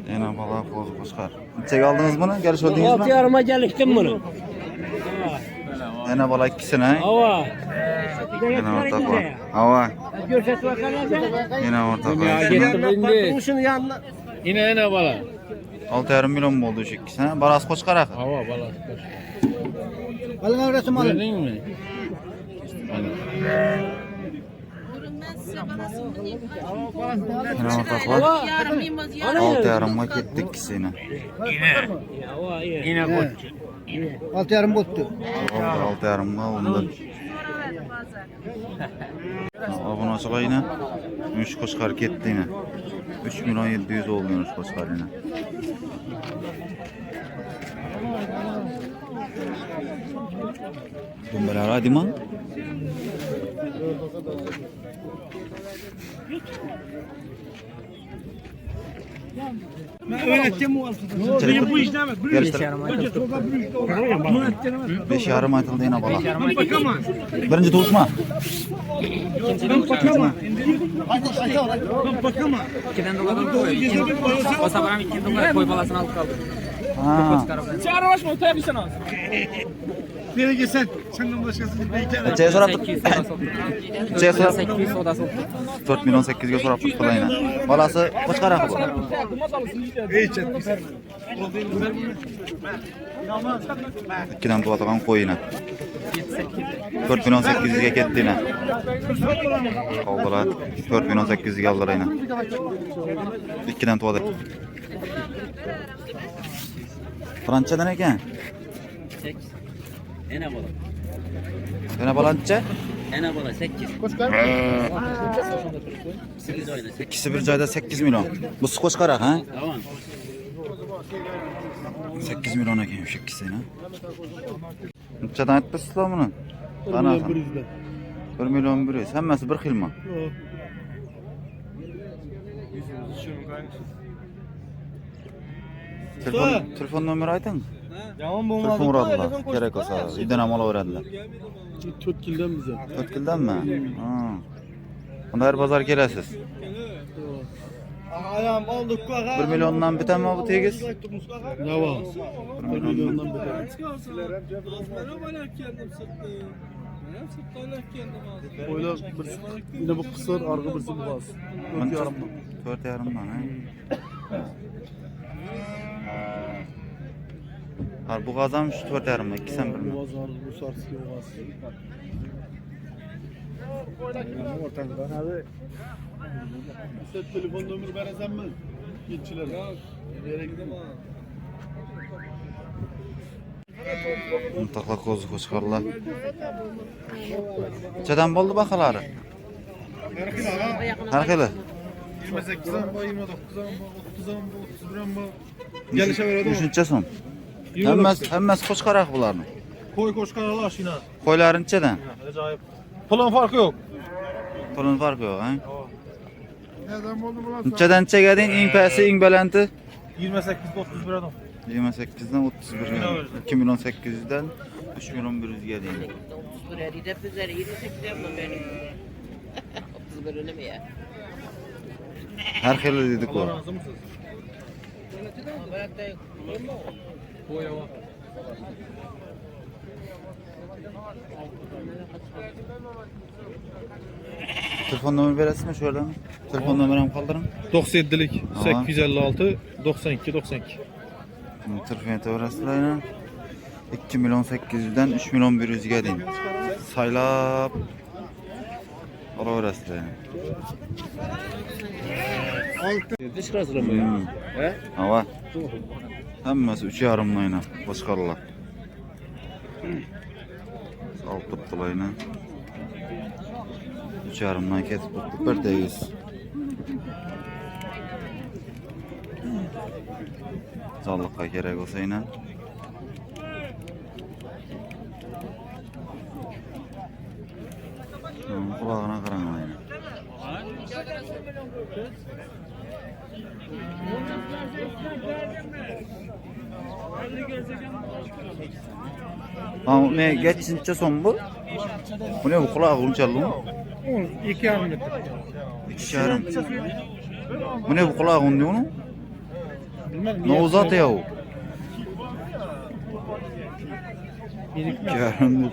Yine balık bozu koşkar. Çek aldınız bunu? Geliş ödediniz mi? 6 yarıma geliştim bunu. Yine balık ikisine. Hava. Yine ortaklar. Hava. Görset bakalım. Yine ortaklar. Yine bala. 6,5 milyon oldu şu ikisine. Balas koşkar akı. Hava bala. Alın resim alın. Gördün mü? Yine ortaklar. 6,5'a gitti ikisine. Yine koç. 6 yarım bottu. 6,5'a oldu. Abone olsa yine 3 koşkar gitti yine. 3 milyon 700 oldu 3 koşkar yine. Dumbeler hadi man. Bu işlemez. 5 yarım aytıldı yine bala. Birinci tutma. İkiden dolar koy. O sabahın 2 dolar koy balasını alıp kaldı. Ha. Çağır başma otaya bir sen al. Biri gitsen. Senden başkasını bekler. Çeye soraptık. Çeye sorap. 800 soda sok. 4 milyon 800'e soraptık falan yine. Balası koşkar akı bu. İkiden tuvatağın koy yine. 4 milyon 800'e gitti yine. Kaldılar. 4 milyon 800'e aldılar yine. İkiden tuvatağın. Fransa'dan eken? Ene bala. Yine balanca? Ene bala 8. 8 oyna 8. İkisi bir cayda 8 milyon. Bu su koşkar akı ha? Tamam. 8 milyon eken şu ikisi yine. Neçeden etmişsiniz lan bunu? 1 milyon 100. Hemmesi bir xil mi? Telefon numara aytın. Yaman Telefon uğradılar. Gerek olsa. İden amala öğrendiler. 4 kilden bize. 4 kilden mi? Ha. Onda her pazar gelesiz. Ayağım aldık kaka. 1 milyondan biten mi bu tegiz? Ne var? 1 milyondan biter. Oyla yine bu kısır, arka birisi bu baz. 4 yarımdan. 4 yarımdan ha. Har bu kazanmış 4 yarımdan. 2 sen bir mi? Bu baz arka, bu sarsı ki bu baz. Abi. Sen telefon numarı veresen mi? Gitçiler. Yere gidemem. Mutlaka kozu koşkarlar. Çeden boldu bakaları. Her xili. 28 an bu, 29 an bu, 30 an bu, 31 an bu. Gelişe veredi mi? Üçüncü son. Hemmesi koşkarak bularını. Koy koşkaralar aşina. Koyların çeden. Acayip. Pulun farkı yok. Pulun farkı yok ha. Neden oldu bu lan? Çeden çekedin in pesi in belenti. 28'de 31 adam. 28'den 31 yani. 2 milyon 800'den 3 milyon 100 geldi. 30 lira gidip üzeri 28 yapma benim. 30 lira mi ya? Her xili dedik o. Razı mısınız? Bırak da yok. Koy ama. Telefon numarı veresin mi şöyle mi? Telefon numaramı kaldırın. 97'lik Aha. 856 92 92. Telefon numarasıyla 2 milyon 800'den 3 milyon 100 geldi. Saylap. Ola orası yani. Dış sırasına ya? He? Hava. Hemmesi 3 yarımlayla başkarlar. Alt tuttulayla. 3 yarımdan kesip tuttuk. Bir deyiz. Zallıkka gerek olsa yine. Kulağına kıran yine. Ama ne geçince son bu? Bu ne bu kulağı unçallı mı? 2 yarım metre. 2 yarım. Bu ne bu kulağı unluyor mu? Ne uzat ya o? Yarın bir